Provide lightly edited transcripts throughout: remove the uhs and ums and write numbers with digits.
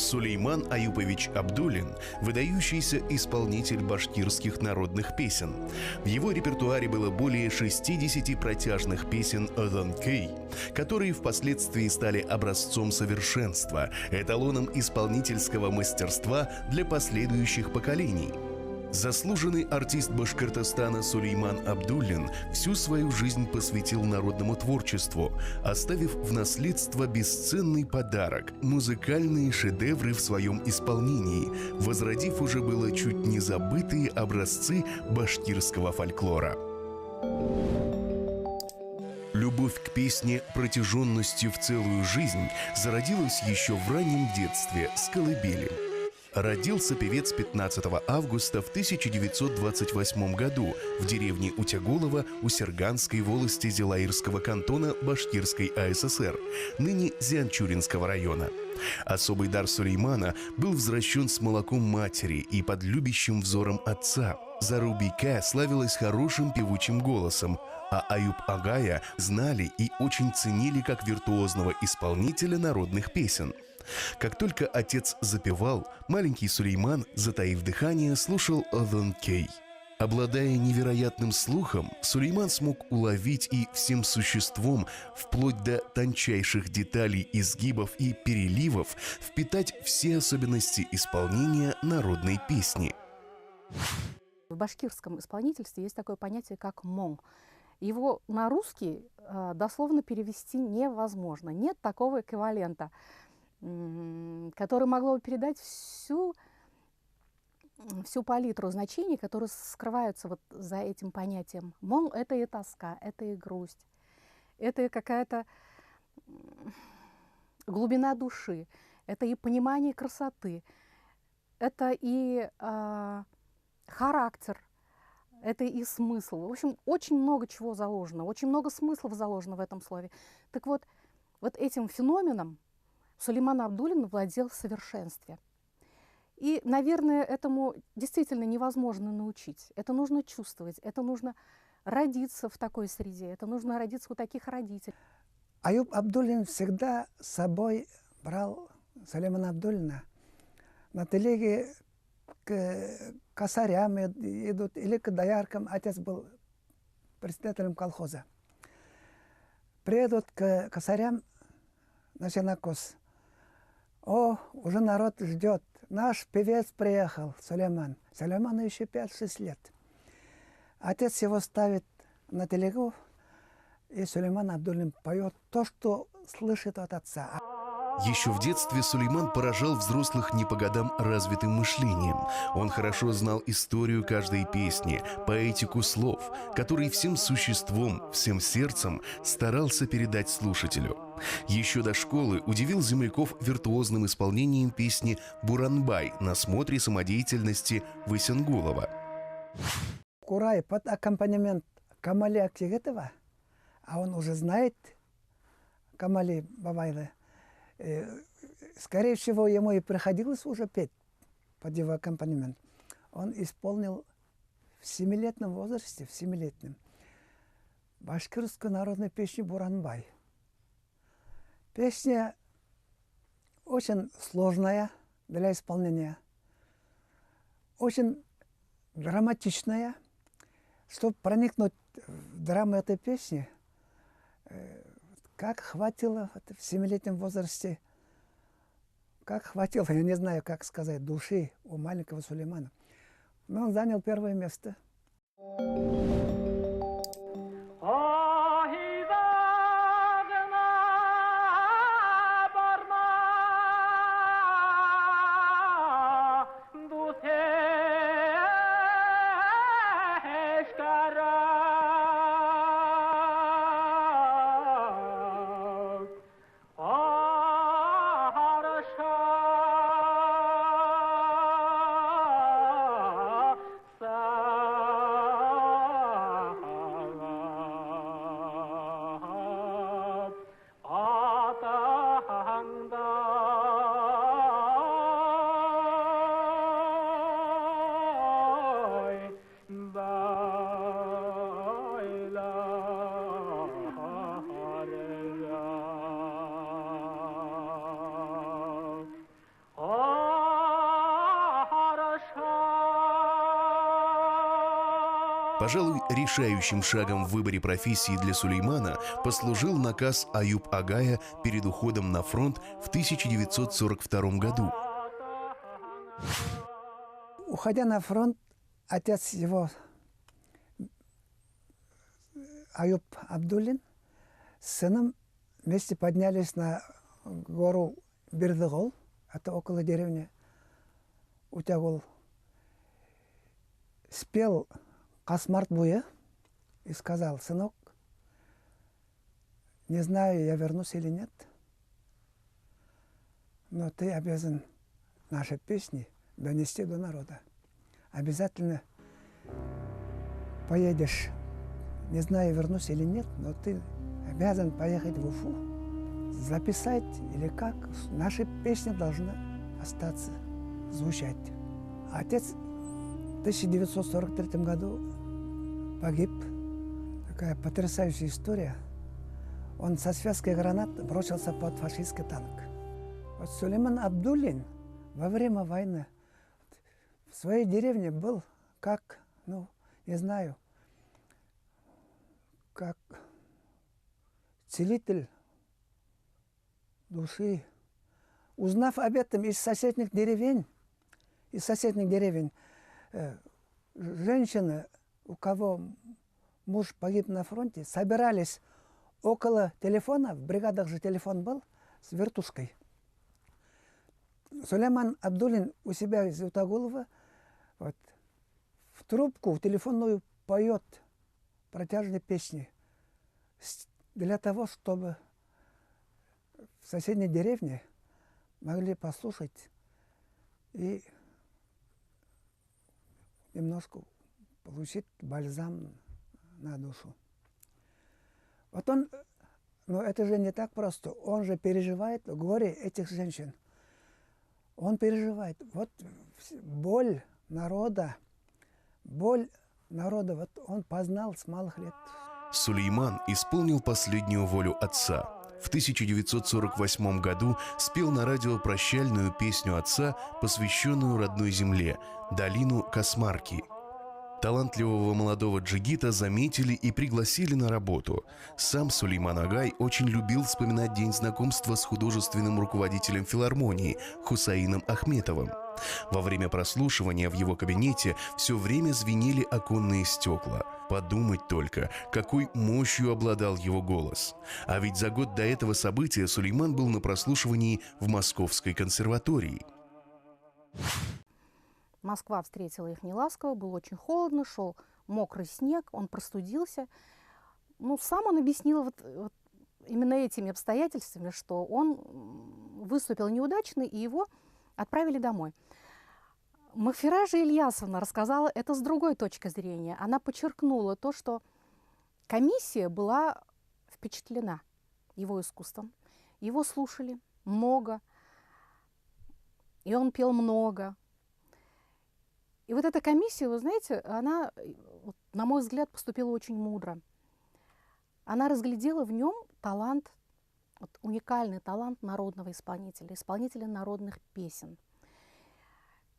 Сулейман Аюпович Абдуллин – выдающийся исполнитель башкирских народных песен. В его репертуаре было более 60 протяжных песен «Одан-Кей», которые впоследствии стали образцом совершенства, эталоном исполнительского мастерства для последующих поколений. Заслуженный артист Башкортостана Сулейман Абдуллин всю свою жизнь посвятил народному творчеству, оставив в наследство бесценный подарок – музыкальные шедевры в своем исполнении, возродив уже было чуть не забытые образцы башкирского фольклора. Любовь к песне протяженностью в целую жизнь зародилась еще в раннем детстве с колыбели. Родился певец 15 августа в 1928 году в деревне Утяголово Усерганской волости Зилаирского кантона Башкирской АССР, ныне Зианчуринского района. Особый дар Сулеймана был взращен с молоком матери и под любящим взором отца. Зарубика славилась хорошим певучим голосом, а Аюп Агая знали и очень ценили как виртуозного исполнителя народных песен. Как только отец запевал, маленький Сулейман, затаив дыхание, слушал «Одан-Кей». Обладая невероятным слухом, Сулейман смог уловить и всем существом, вплоть до тончайших деталей, изгибов и переливов, впитать все особенности исполнения народной песни. В башкирском исполнительстве есть такое понятие, как «мон». Его на русский дословно перевести невозможно. Нет такого эквивалента, который могло бы передать всю палитру значений, которые скрываются вот за этим понятием. Мон — это и тоска, это и грусть, это и какая-то глубина души, это и понимание красоты, это и характер, это и смысл. В общем, очень много чего заложено, очень много смыслов заложено в этом слове. Так вот, вот этим феноменом Сулейман Абдуллин владел в совершенстве. И, наверное, этому действительно невозможно научить. Это нужно чувствовать, это нужно родиться в такой среде, это нужно родиться у таких родителей. Аюп Абдуллин всегда с собой брал Сулеймана Абдуллина. На телеге к косарям идут или к дояркам. Отец был председателем колхоза. Приедут к косарям на сенокос. О, уже народ ждет. Наш певец приехал, Сулейман. Сулейману еще 5-6 лет. Отец его ставит на телегу, и Сулейман Абдуллин поет то, что слышит от отца. Еще в детстве Сулейман поражал взрослых не по годам развитым мышлением. Он хорошо знал историю каждой песни, поэтику слов, который всем существом, всем сердцем старался передать слушателю. Еще до школы удивил земляков виртуозным исполнением песни «Буранбай» на смотре самодеятельности Высенгулова. Курай под аккомпанемент Камали Актигетова, а он уже знает Камали Бабайлы. Скорее всего, ему и приходилось уже петь под его аккомпанемент. Он исполнил в 7-летнем возрасте, в 7-летнем, башкирскую народную песню «Буранбай». Песня очень сложная для исполнения, очень драматичная. Чтобы проникнуть в драму этой песни, как хватило в 7-летнем возрасте, как хватило, я не знаю, как сказать, души у маленького Сулеймана. Но он занял первое место. Пожалуй, решающим шагом в выборе профессии для Сулеймана послужил наказ Аюб-агая перед уходом на фронт в 1942 году. Уходя на фронт, отец его, Аюб Абдуллин, с сыном вместе поднялись на гору Бердыгол, это около деревни Утягул. Спел Касмарт Буя и сказал: сынок, не знаю, я вернусь или нет, но ты обязан наши песни донести до народа. Обязательно поедешь, не знаю, вернусь или нет, но ты обязан поехать в Уфу, записать или как. Наши песни должны остаться, звучать. Отец в 1943 году погиб. Такая потрясающая история. Он со связкой гранат бросился под фашистский танк. Вот Сулейман Абдуллин во время войны в своей деревне был как, не знаю, как целитель души. Узнав об этом из соседних деревень, женщины, у кого муж погиб на фронте, собирались около телефона, в бригадах же телефон был, с вертушкой. Сулейман Абдуллин у себя из Утагулова в трубку телефонную поет протяжные песни для того, чтобы в соседней деревне могли послушать и немножко получить бальзам на душу. Вот он, но это же не так просто. Он же переживает горе этих женщин. Он переживает. Вот боль народа, вот он познал с малых лет. Сулейман исполнил последнюю волю отца. В 1948 году спел на радио прощальную песню отца, посвященную родной земле – долину Касмарки. Талантливого молодого джигита заметили и пригласили на работу. Сам Сулейман Агай очень любил вспоминать день знакомства с художественным руководителем филармонии Хусаином Ахметовым. Во время прослушивания в его кабинете все время звенели оконные стекла. Подумать только, какой мощью обладал его голос. А ведь за год до этого события Сулейман был на прослушивании в Московской консерватории. Москва встретила их неласково, было очень холодно, шел мокрый снег, он простудился. Сам он объяснил вот именно этими обстоятельствами, что он выступил неудачно, и его отправили домой. Махфира же Ильясовна рассказала это с другой точки зрения. Она подчеркнула то, что комиссия была впечатлена его искусством. Его слушали много, и он пел много. И вот эта комиссия, вы знаете, она, на мой взгляд, поступила очень мудро. Она разглядела в нем талант, уникальный талант народного исполнителя народных песен.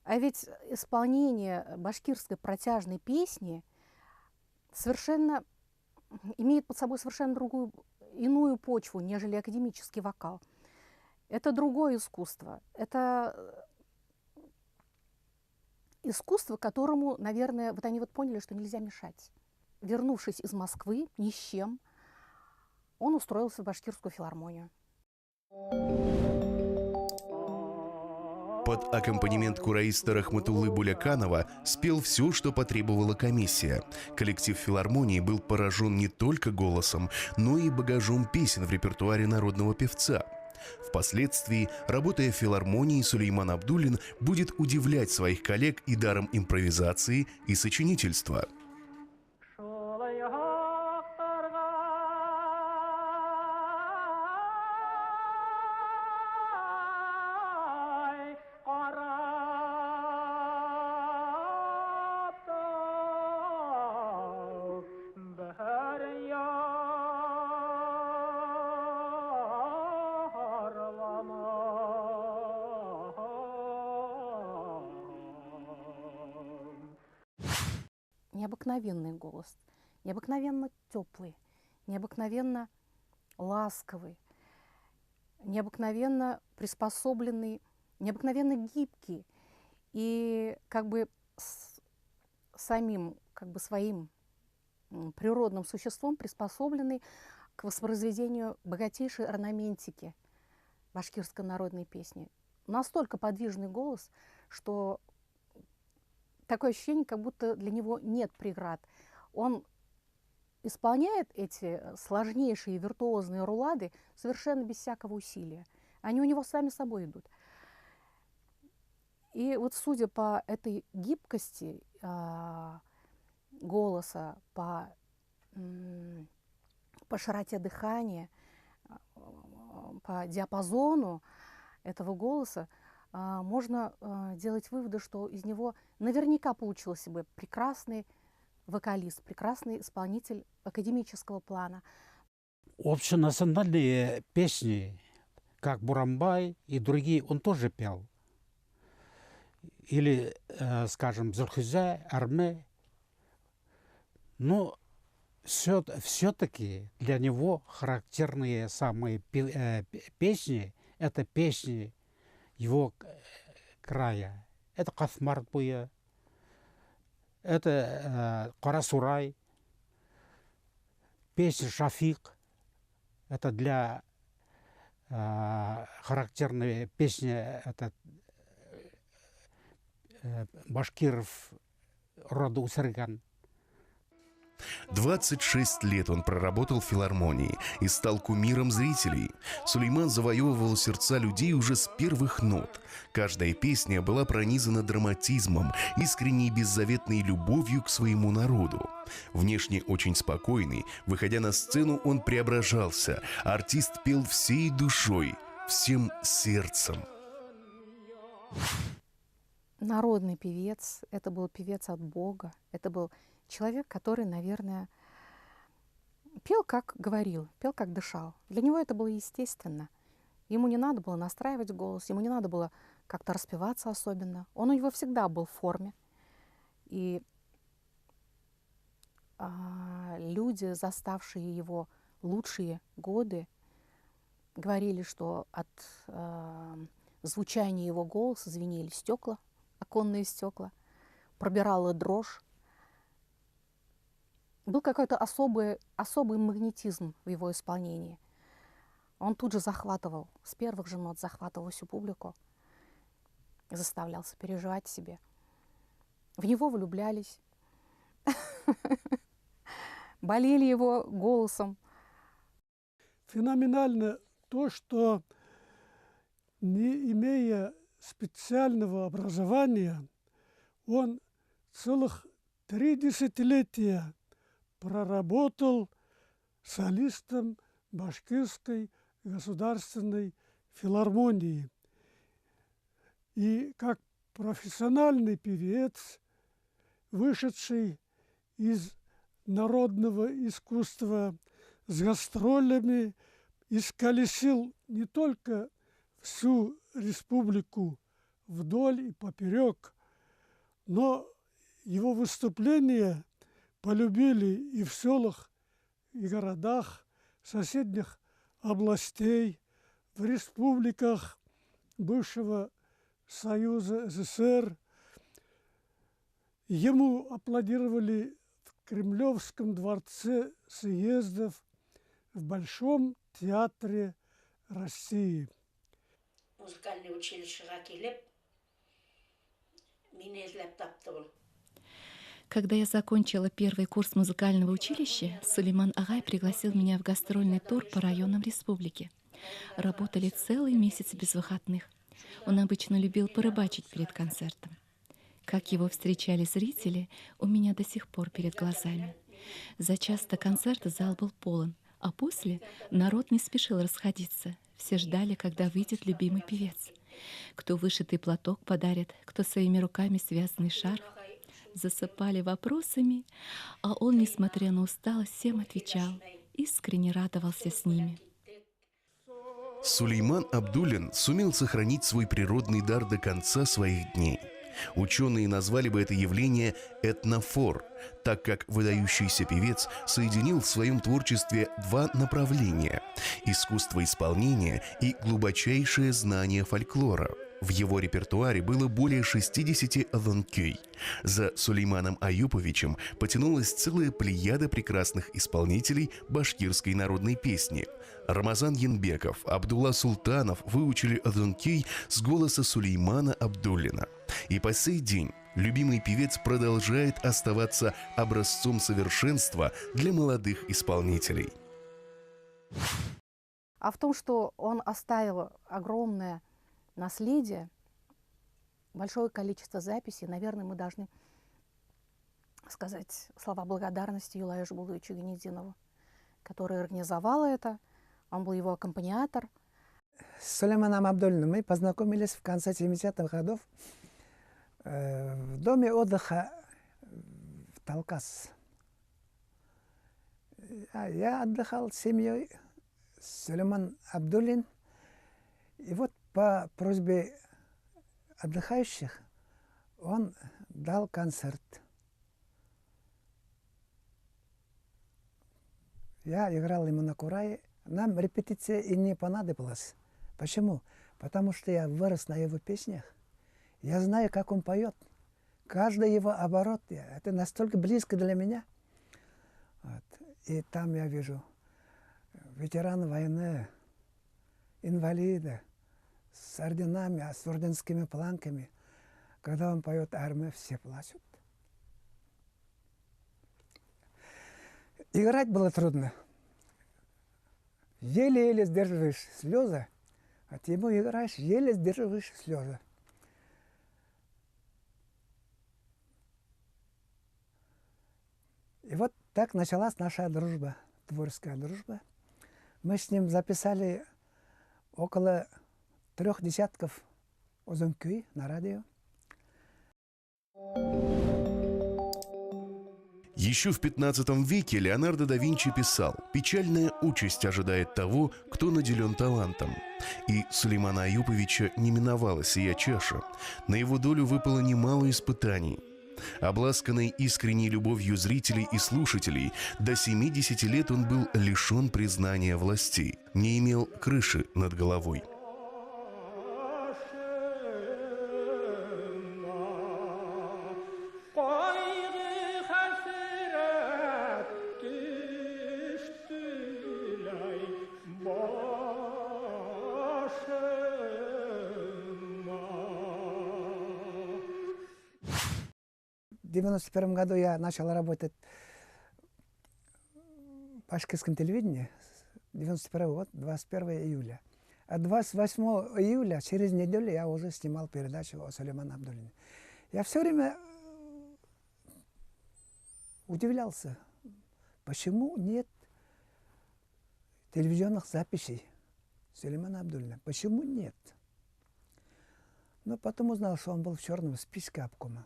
А ведь исполнение башкирской протяжной песни совершенно имеет под собой совершенно другую, иную почву, нежели академический вокал. Это другое искусство. Это искусство, которому, наверное, вот они поняли, что нельзя мешать. Вернувшись из Москвы ни с чем, он устроился в башкирскую филармонию. Под аккомпанемент кураиста Рахматуллы Буляканова спел все, что потребовала комиссия. Коллектив филармонии был поражен не только голосом, но и багажом песен в репертуаре народного певца. Впоследствии, работая в филармонии, Сулейман Абдуллин будет удивлять своих коллег и даром импровизации и сочинительства. необыкновенный голос, необыкновенно теплый, необыкновенно ласковый, необыкновенно приспособленный, необыкновенно гибкий и как бы самим как бы своим природным существом приспособленный к воспроизведению богатейшей орнаментики башкирской народной песни. Настолько подвижный голос, что такое ощущение, как будто для него нет преград. Он исполняет эти сложнейшие виртуозные рулады совершенно без всякого усилия. Они у него сами собой идут. И вот судя по этой гибкости голоса, по широте дыхания, по диапазону этого голоса, можно делать выводы, что из него наверняка получился бы прекрасный вокалист, прекрасный исполнитель академического плана. Общенациональные песни, как «Буранбай» и другие, он тоже пел. Или, скажем, «Зульхизе», «Арме». Но все-таки для него характерные самые песни – это песни его края. Это Кафмардбуя, это Карасурай, песня Шафик. Это для характерные песни это башкиров рода Усырган. 26 лет он проработал в филармонии и стал кумиром зрителей. Сулейман завоевывал сердца людей уже с первых нот. Каждая песня была пронизана драматизмом, искренней и беззаветной любовью к своему народу. Внешне очень спокойный, выходя на сцену, он преображался. Артист пел всей душой, всем сердцем. Народный певец, это был певец от Бога, это был человек, который, наверное, пел, как говорил, пел, как дышал. Для него это было естественно. Ему не надо было настраивать голос, ему не надо было как-то распеваться особенно. Он у него всегда был в форме. И люди, заставшие его лучшие годы, говорили, что от звучания его голоса звенели стекла, оконные стекла, пробирала дрожь. Был какой-то особый магнетизм в его исполнении. Он тут же захватывал, с первых же нот захватывал всю публику, заставлял сопереживать себе. В него влюблялись, болели его голосом. Феноменально то, что, не имея специального образования, он целых 3 десятилетия проработал солистом Башкирской государственной филармонии. И как профессиональный певец, вышедший из народного искусства с гастролями, исколесил не только всю республику вдоль и поперек, но его выступления полюбили и в селах, и городах соседних областей, в республиках бывшего Союза СССР. Ему аплодировали в Кремлевском дворце съездов, в Большом театре России. Музыкальное училищеге келип, мени эзлеп тапты бул. Когда я закончила первый курс музыкального училища, Сулейман Агай пригласил меня в гастрольный тур по районам республики. Работали целый месяц без выходных. Он обычно любил порыбачить перед концертом. Как его встречали зрители, у меня до сих пор перед глазами. За час до концерта зал был полон, а после народ не спешил расходиться. Все ждали, когда выйдет любимый певец. Кто вышитый платок подарит, кто своими руками связанный шарф. Засыпали вопросами, а он, несмотря на усталость, всем отвечал, искренне радовался с ними. Сулейман Абдуллин сумел сохранить свой природный дар до конца своих дней. Ученые назвали бы это явление этнофор, так как выдающийся певец соединил в своем творчестве два направления – искусство исполнения и глубочайшее знание фольклора. В его репертуаре было более 60 адонкей. За Сулейманом Аюповичем потянулась целая плеяда прекрасных исполнителей башкирской народной песни. Рамазан Янбеков, Абдулла Султанов выучили адонкей с голоса Сулеймана Абдуллина. И по сей день любимый певец продолжает оставаться образцом совершенства для молодых исполнителей. А в том, что он оставил огромное наследие, большое количество записей, наверное, мы должны сказать слова благодарности Юлаю Жбуловичу Генединову, который организовал это. Он был его аккомпаниатор. С Сулейманом Абдуллиным мы познакомились в конце 70-х годов в доме отдыха в Талкас. Я отдыхал с семьей, Сулейман Абдуллин. И вот по просьбе отдыхающих он дал концерт. Я играл ему на курае. Нам репетиция и не понадобилась. Почему? Потому что я вырос на его песнях. Я знаю, как он поет. Каждый его оборот, это настолько близко для меня. Вот. И там я вижу ветерана войны, инвалида, с орденами, с орденскими планками. Когда он поет «Армия», все плачут. Играть было трудно. Еле-еле сдерживаешь слезы, а ты ему играешь, еле сдерживаешь слезы. И вот так началась наша дружба, творческая дружба. Мы с ним записали около 3 десятков озонкүй на радио. Еще в 15 веке Леонардо да Винчи писал: «Печальная участь ожидает того, кто наделен талантом». И Сулеймана Аюповича не миновала сия чаша. На его долю выпало немало испытаний. Обласканный искренней любовью зрителей и слушателей, до 70 лет он был лишен признания властей, не имел крыши над головой. В 1991 году я начал работать в башкирском телевидении. 1991 год, 21 июля. А 28 июля, через неделю, я уже снимал передачу о Сулеймане Абдуллине. Я все время удивлялся, почему нет телевизионных записей Сулеймана Абдуллина. Почему нет? Но потом узнал, что он был в черном списке обкома.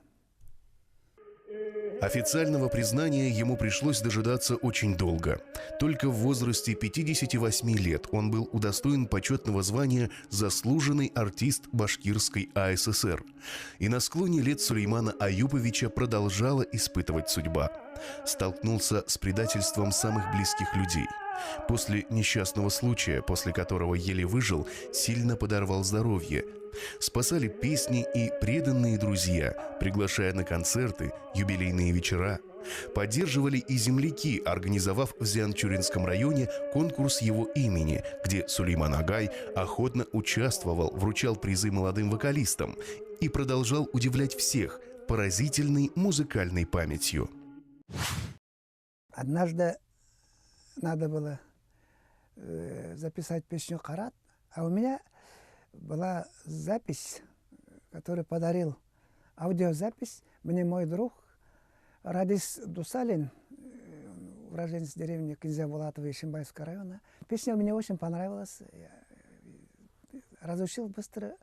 Официального признания ему пришлось дожидаться очень долго. Только в возрасте 58 лет он был удостоен почетного звания «Заслуженный артист Башкирской АССР». И на склоне лет Сулеймана Аюповича продолжала испытывать судьба. Столкнулся с предательством самых близких людей. После несчастного случая, после которого еле выжил, сильно подорвал здоровье. Спасали песни и преданные друзья, приглашая на концерты, юбилейные вечера. Поддерживали и земляки, организовав в Зианчуринском районе конкурс его имени, где Сулейман Агай охотно участвовал, вручал призы молодым вокалистам и продолжал удивлять всех поразительной музыкальной памятью. Однажды надо было записать песню «Карат», а у меня была запись, которую подарил, аудиозапись мне мой друг Радис Дусалин, уроженец деревни Князя Булатова Ишимбаевского района. Песня мне очень понравилась, я разучил быстро.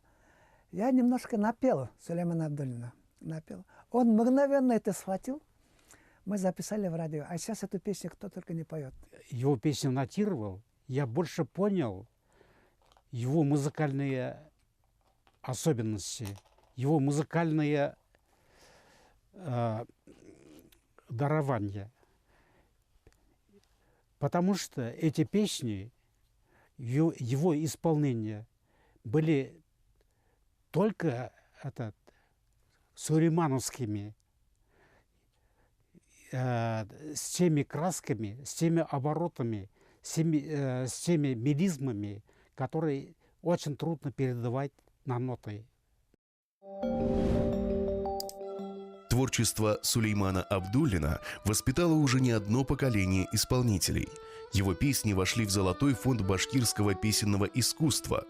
Я немножко напел Сулеймана Абдуллина, напел. Он мгновенно это схватил, мы записали в радио, а сейчас эту песню кто только не поет. Его песню нотировал, я больше понял его музыкальные особенности, его музыкальные дарование. Потому что эти песни, его исполнения были только сулеймановскими, с теми красками, с теми оборотами, с теми мелизмами, которые очень трудно передавать на ноты. Творчество Сулеймана Абдуллина воспитало уже не одно поколение исполнителей. Его песни вошли в Золотой фонд башкирского песенного искусства.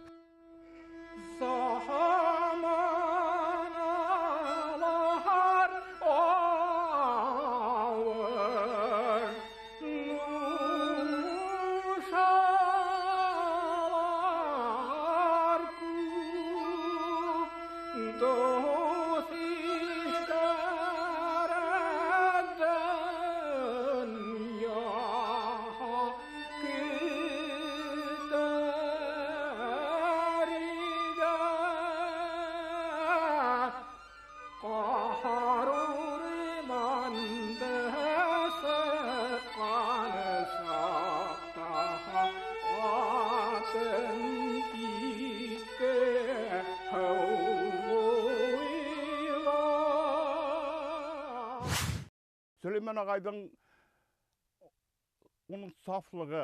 Сулейман ағайдың оның сафлығы,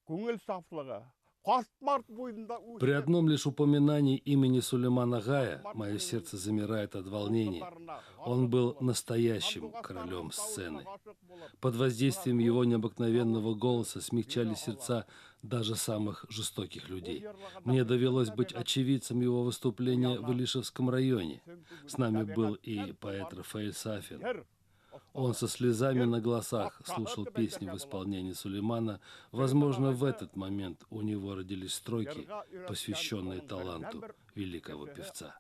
көңіл сафлығы, қасмарт бойында... При одном лишь упоминании имени Сулеймана Агая мое сердце замирает от волнения. Он был настоящим королем сцены. Под воздействием его необыкновенного голоса смягчали сердца даже самых жестоких людей. Мне довелось быть очевидцем его выступления в Илишевском районе. С нами был и поэт Рафаэль Сафин. Он со слезами на глазах слушал песни в исполнении Сулеймана. Возможно, в этот момент у него родились строки, посвященные таланту великого певца.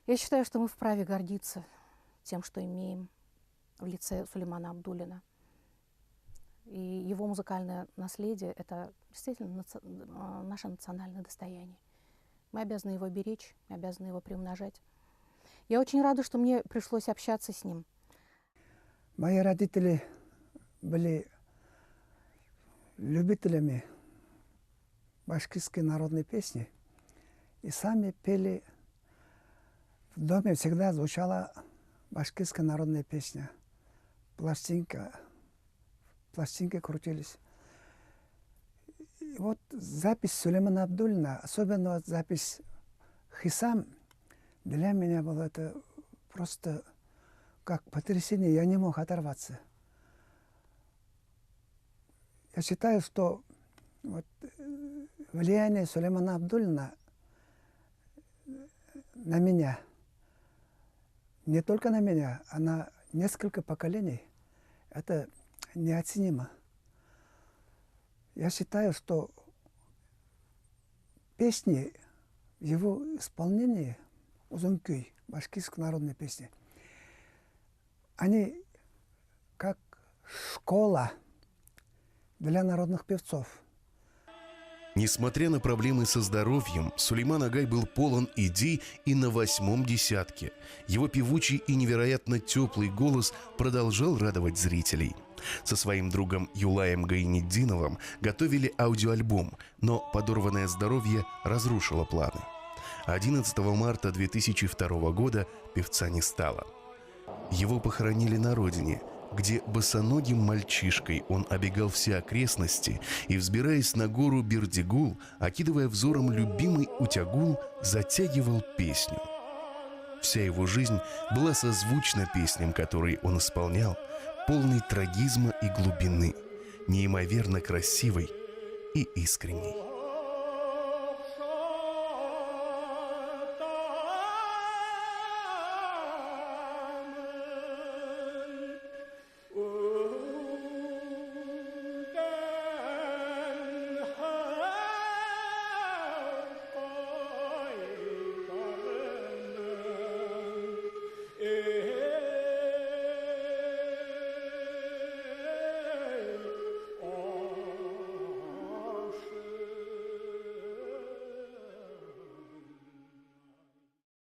Я считаю, что мы вправе гордиться тем, что имеем в лице Сулеймана Абдуллина. И его музыкальное наследие – это действительно наше национальное достояние. Мы обязаны его беречь, мы обязаны его приумножать. Я очень рада, что мне пришлось общаться с ним. Мои родители были любителями башкирской народной песни и сами пели. В доме всегда звучала башкирская народная песня. Пластинки крутились. И вот запись Сулеймана Абдуллина, особенно вот запись «Хисам», для меня было это просто как потрясение, я не мог оторваться. Я считаю, что вот влияние Сулеймана Абдуллина на меня, не только на меня, а на несколько поколений, это неоценимо. Я считаю, что песни в его исполнении, Узункуй, башкирской народной песни, они как школа для народных певцов. Несмотря на проблемы со здоровьем, Сулейман Агай был полон идей и на 8-м десятке. Его певучий и невероятно теплый голос продолжал радовать зрителей. Со своим другом Юлаем Гайнетдиновым готовили аудиоальбом, но подорванное здоровье разрушило планы. 11 марта 2002 года певца не стало. Его похоронили на родине, где босоногим мальчишкой он обегал все окрестности и, взбираясь на гору Бердигул, окидывая взором любимый Утягул, затягивал песню. Вся его жизнь была созвучна песням, которые он исполнял, полной трагизма и глубины, неимоверно красивой и искренней.